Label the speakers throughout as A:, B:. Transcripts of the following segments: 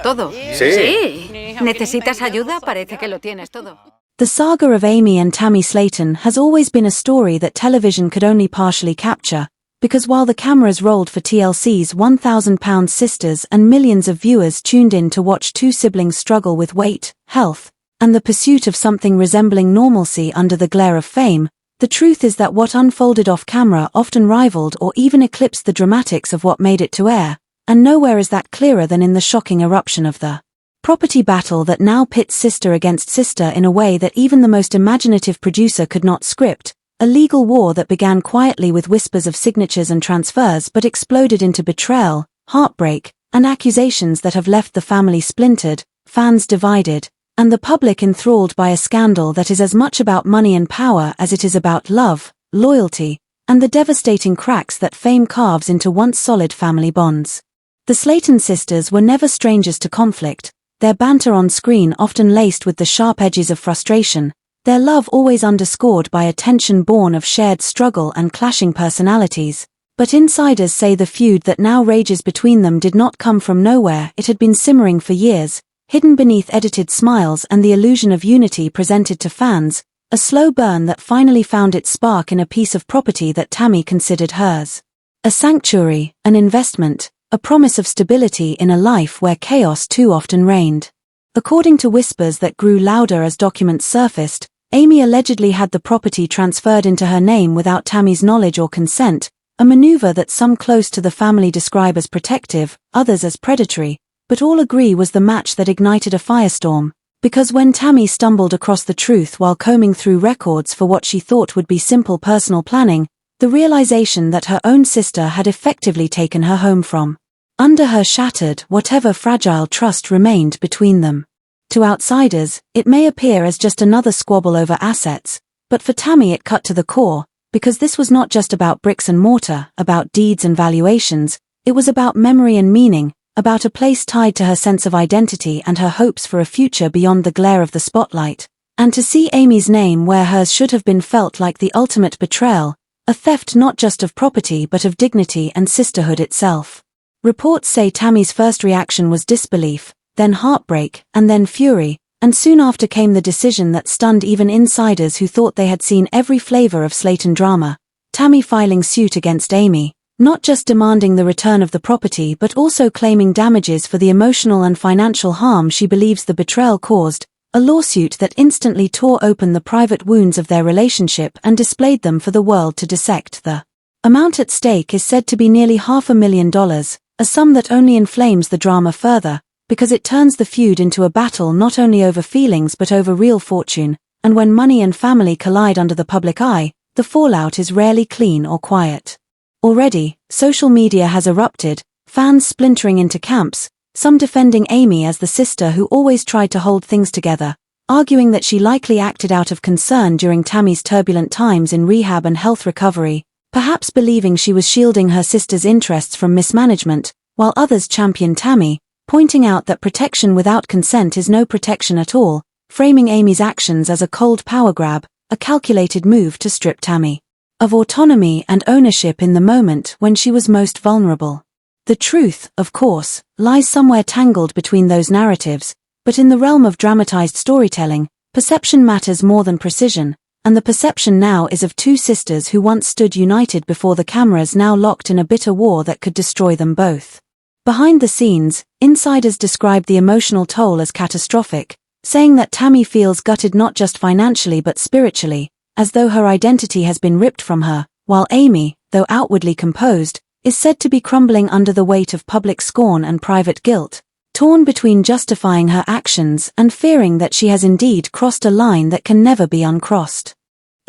A: todo. Sí. ¿Necesitas ayuda? Parece que lo tienes todo.
B: The saga of Amy and Tammy Slayton has always been a story that television could only partially capture, because while the cameras rolled for TLC's 1,000-pound sisters and millions of viewers tuned in to watch two siblings struggle with weight, health, and the pursuit of something resembling normalcy under the glare of fame, the truth is that what unfolded off-camera often rivaled or even eclipsed the dramatics of what made it to air, and nowhere is that clearer than in the shocking eruption of the property battle that now pits sister against sister in a way that even the most imaginative producer could not script, a legal war that began quietly with whispers of signatures and transfers but exploded into betrayal, heartbreak, and accusations that have left the family splintered, fans divided, and the public enthralled by a scandal that is as much about money and power as it is about love, loyalty, and the devastating cracks that fame carves into once solid family bonds. The Slayton sisters were never strangers to conflict, their banter on screen often laced with the sharp edges of frustration, their love always underscored by a tension born of shared struggle and clashing personalities. But insiders say the feud that now rages between them did not come from nowhere. It had been simmering for years, hidden beneath edited smiles and the illusion of unity presented to fans, a slow burn that finally found its spark in a piece of property that Tammy considered hers. A sanctuary, an investment, a promise of stability in a life where chaos too often reigned. According to whispers that grew louder as documents surfaced, Amy allegedly had the property transferred into her name without Tammy's knowledge or consent, a maneuver that some close to the family describe as protective, others as predatory, but all agree was the match that ignited a firestorm, because when Tammy stumbled across the truth while combing through records for what she thought would be simple personal planning, the realization that her own sister had effectively taken her home from under her shattered whatever fragile trust remained between them. To outsiders, it may appear as just another squabble over assets, but for Tammy it cut to the core, because this was not just about bricks and mortar, about deeds and valuations, it was about memory and meaning, about a place tied to her sense of identity and her hopes for a future beyond the glare of the spotlight. And to see Amy's name where hers should have been felt like the ultimate betrayal, a theft not just of property but of dignity and sisterhood itself. Reports say Tammy's first reaction was disbelief, then heartbreak, and then fury, and soon after came the decision that stunned even insiders who thought they had seen every flavor of Slayton drama, Tammy filing suit against Amy, not just demanding the return of the property but also claiming damages for the emotional and financial harm she believes the betrayal caused, a lawsuit that instantly tore open the private wounds of their relationship and displayed them for the world to dissect. The amount at stake is said to be nearly $500,000, a sum that only inflames the drama further, because it turns the feud into a battle not only over feelings but over real fortune, and when money and family collide under the public eye, the fallout is rarely clean or quiet. Already, social media has erupted, fans splintering into camps, some defending Amy as the sister who always tried to hold things together, arguing that she likely acted out of concern during Tammy's turbulent times in rehab and health recovery, perhaps believing she was shielding her sister's interests from mismanagement, while others championed Tammy, pointing out that protection without consent is no protection at all, framing Amy's actions as a cold power grab, a calculated move to strip Tammy of autonomy and ownership in the moment when she was most vulnerable. The truth, of course, lies somewhere tangled between those narratives, but in the realm of dramatized storytelling, perception matters more than precision, and the perception now is of two sisters who once stood united before the cameras now locked in a bitter war that could destroy them both. Behind the scenes, insiders describe the emotional toll as catastrophic, saying that Tammy feels gutted not just financially but spiritually, as though her identity has been ripped from her, while Amy, though outwardly composed, is said to be crumbling under the weight of public scorn and private guilt, torn between justifying her actions and fearing that she has indeed crossed a line that can never be uncrossed.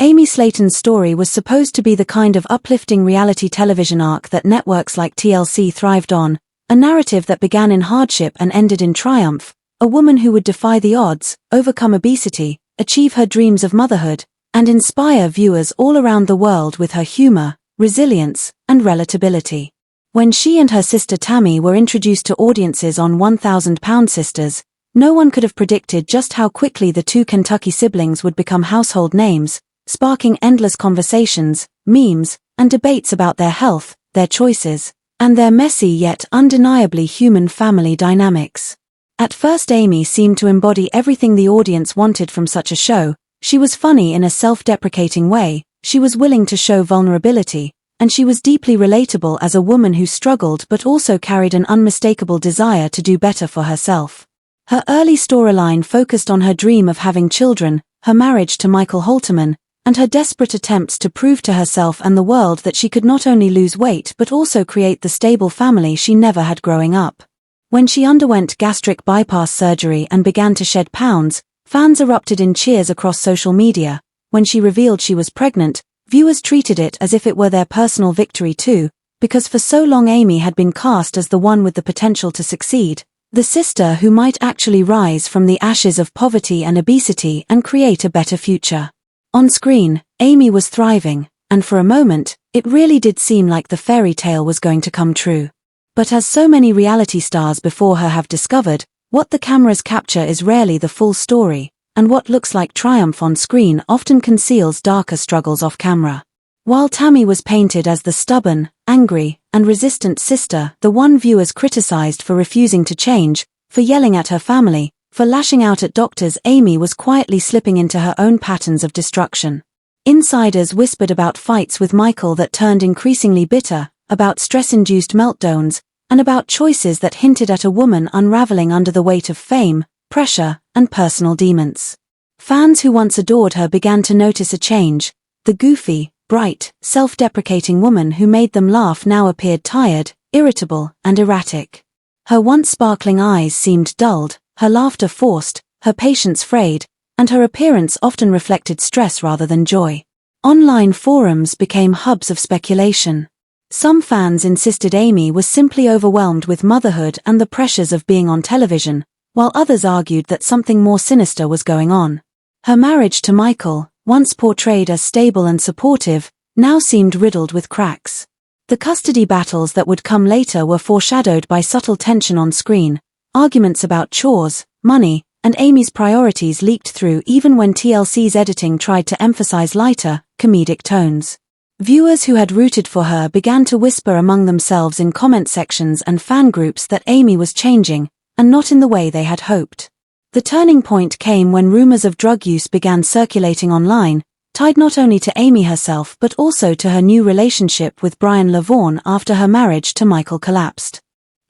B: Amy Slayton's story was supposed to be the kind of uplifting reality television arc that networks like TLC thrived on, a narrative that began in hardship and ended in triumph, a woman who would defy the odds, overcome obesity, achieve her dreams of motherhood, and inspire viewers all around the world with her humor, resilience, and relatability. When she and her sister Tammy were introduced to audiences on 1,000-Pound Sisters, no one could have predicted just how quickly the two Kentucky siblings would become household names, sparking endless conversations, memes, and debates about their health, their choices, and their messy yet undeniably human family dynamics. At first Amy seemed to embody everything the audience wanted from such a show. She was funny in a self-deprecating way, she was willing to show vulnerability, and she was deeply relatable as a woman who struggled but also carried an unmistakable desire to do better for herself. Her early storyline focused on her dream of having children, her marriage to Michael Holterman, and her desperate attempts to prove to herself and the world that she could not only lose weight but also create the stable family she never had growing up. When she underwent gastric bypass surgery and began to shed pounds, fans erupted in cheers across social media. When she revealed she was pregnant, viewers treated it as if it were their personal victory too, because for so long Amy had been cast as the one with the potential to succeed, the sister who might actually rise from the ashes of poverty and obesity and create a better future. On screen, Amy was thriving, and for a moment, it really did seem like the fairy tale was going to come true. But as so many reality stars before her have discovered, what the cameras capture is rarely the full story, and what looks like triumph on screen often conceals darker struggles off camera. While Tammy was painted as the stubborn, angry, and resistant sister, the one viewers criticized for refusing to change, for yelling at her family, for lashing out at doctors, Amy was quietly slipping into her own patterns of destruction. Insiders whispered about fights with Michael that turned increasingly bitter, about stress-induced meltdowns, and about choices that hinted at a woman unraveling under the weight of fame, pressure, and personal demons. Fans who once adored her began to notice a change. The goofy, bright, self-deprecating woman who made them laugh now appeared tired, irritable, and erratic. Her once sparkling eyes seemed dulled, her laughter forced, her patience frayed, and her appearance often reflected stress rather than joy. Online forums became hubs of speculation. Some fans insisted Amy was simply overwhelmed with motherhood and the pressures of being on television, while others argued that something more sinister was going on. Her marriage to Michael, once portrayed as stable and supportive, now seemed riddled with cracks. The custody battles that would come later were foreshadowed by subtle tension on screen. Arguments about chores, money, and Amy's priorities leaked through even when TLC's editing tried to emphasize lighter, comedic tones. Viewers who had rooted for her began to whisper among themselves in comment sections and fan groups that Amy was changing, and not in the way they had hoped. The turning point came when rumors of drug use began circulating online, tied not only to Amy herself but also to her new relationship with Brian LaVaughn after her marriage to Michael collapsed.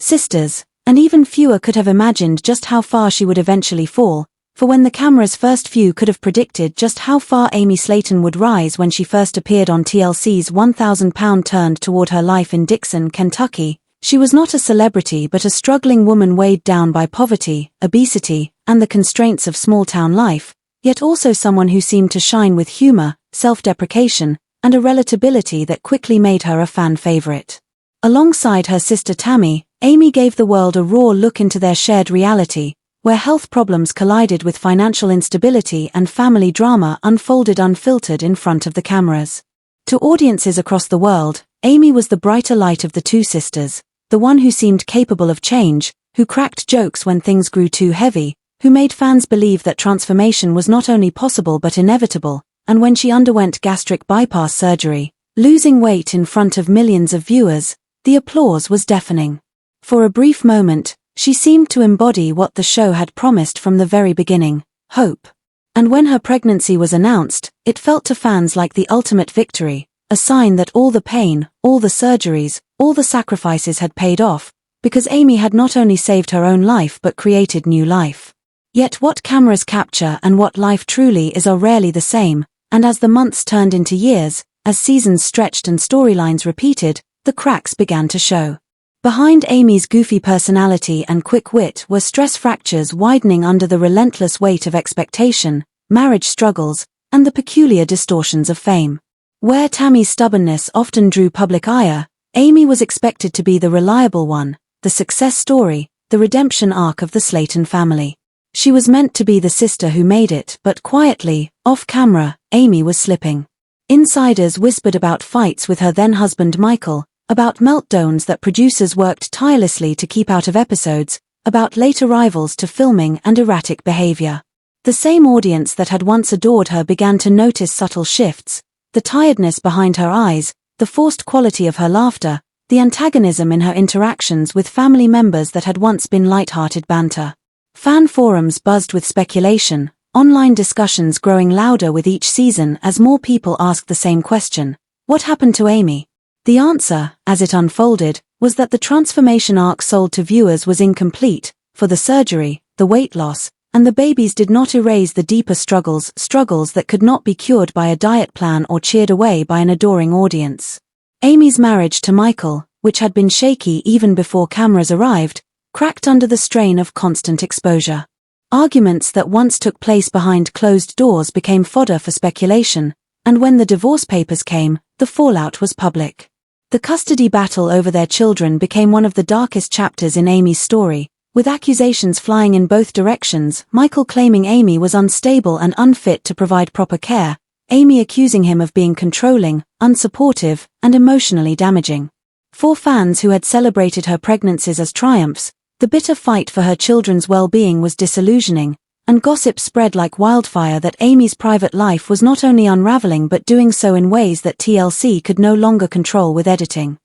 B: Sisters, and even fewer could have imagined just how far she would eventually fall, for when the camera's first few could have predicted just how far Amy Slayton would rise when she first appeared on TLC's 1,000-pound turned toward her life in Dixon, Kentucky, she was not a celebrity but a struggling woman weighed down by poverty, obesity, and the constraints of small-town life, yet also someone who seemed to shine with humor, self-deprecation, and a relatability that quickly made her a fan favorite. Alongside her sister Tammy, Amy gave the world a raw look into their shared reality, where health problems collided with financial instability and family drama unfolded unfiltered in front of the cameras. To audiences across the world, Amy was the brighter light of the two sisters, the one who seemed capable of change, who cracked jokes when things grew too heavy, who made fans believe that transformation was not only possible but inevitable, and when she underwent gastric bypass surgery, losing weight in front of millions of viewers, the applause was deafening. For a brief moment, she seemed to embody what the show had promised from the very beginning, hope. And when her pregnancy was announced, it felt to fans like the ultimate victory, a sign that all the pain, all the surgeries, all the sacrifices had paid off, because Amy had not only saved her own life but created new life. Yet what cameras capture and what life truly is are rarely the same, and as the months turned into years, as seasons stretched and storylines repeated, the cracks began to show. Behind Amy's goofy personality and quick wit were stress fractures widening under the relentless weight of expectation, marriage struggles, and the peculiar distortions of fame. Where Tammy's stubbornness often drew public ire, Amy was expected to be the reliable one, the success story, the redemption arc of the Slayton family. She was meant to be the sister who made it, but quietly, off-camera, Amy was slipping. Insiders whispered about fights with her then-husband Michael, about meltdowns that producers worked tirelessly to keep out of episodes, about late arrivals to filming and erratic behavior. The same audience that had once adored her began to notice subtle shifts, the tiredness behind her eyes, the forced quality of her laughter, the antagonism in her interactions with family members that had once been light-hearted banter. Fan forums buzzed with speculation, online discussions growing louder with each season as more people asked the same question: what happened to Amy? The answer, as it unfolded, was that the transformation arc sold to viewers was incomplete, for the surgery, the weight loss, and the babies did not erase the deeper struggles that could not be cured by a diet plan or cheered away by an adoring audience. Amy's marriage to Michael, which had been shaky even before cameras arrived, cracked under the strain of constant exposure. Arguments that once took place behind closed doors became fodder for speculation, and when the divorce papers came, the fallout was public. The custody battle over their children became one of the darkest chapters in Amy's story, with accusations flying in both directions, Michael claiming Amy was unstable and unfit to provide proper care, Amy accusing him of being controlling, unsupportive, and emotionally damaging. For fans who had celebrated her pregnancies as triumphs, the bitter fight for her children's well-being was disillusioning, and gossip spread like wildfire that Amy's private life was not only unraveling but doing so in ways that TLC could no longer control with editing.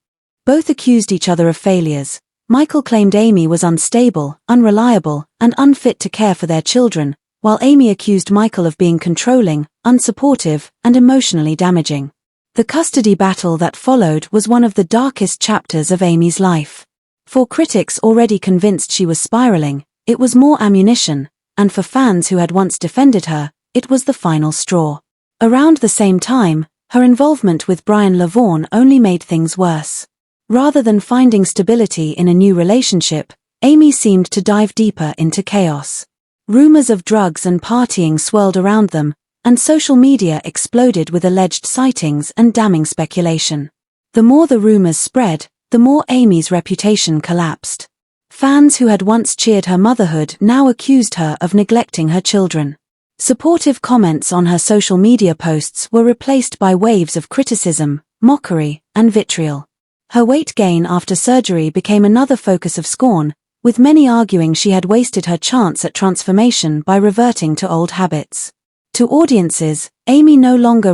B: Both accused each other of failures. Michael claimed Amy was unstable, unreliable, and unfit to care for their children, while Amy accused Michael of being controlling, unsupportive, and emotionally damaging. The custody battle that followed was one of the darkest chapters of Amy's life. For critics already convinced she was spiraling, it was more ammunition, and for fans who had once defended her, it was the final straw. Around the same time, her involvement with Brian Lavaughn only made things worse. Rather than finding stability in a new relationship, Amy seemed to dive deeper into chaos. Rumors of drugs and partying swirled around them, and social media exploded with alleged sightings and damning speculation. The more the rumors spread, the more Amy's reputation collapsed. Fans who had once cheered her motherhood now accused her of neglecting her children. Supportive comments on her social media posts were replaced by waves of criticism, mockery, and vitriol. Her weight gain after surgery became another focus of scorn, with many arguing she had wasted her chance at transformation by reverting to old habits. To audiences, Amy no longer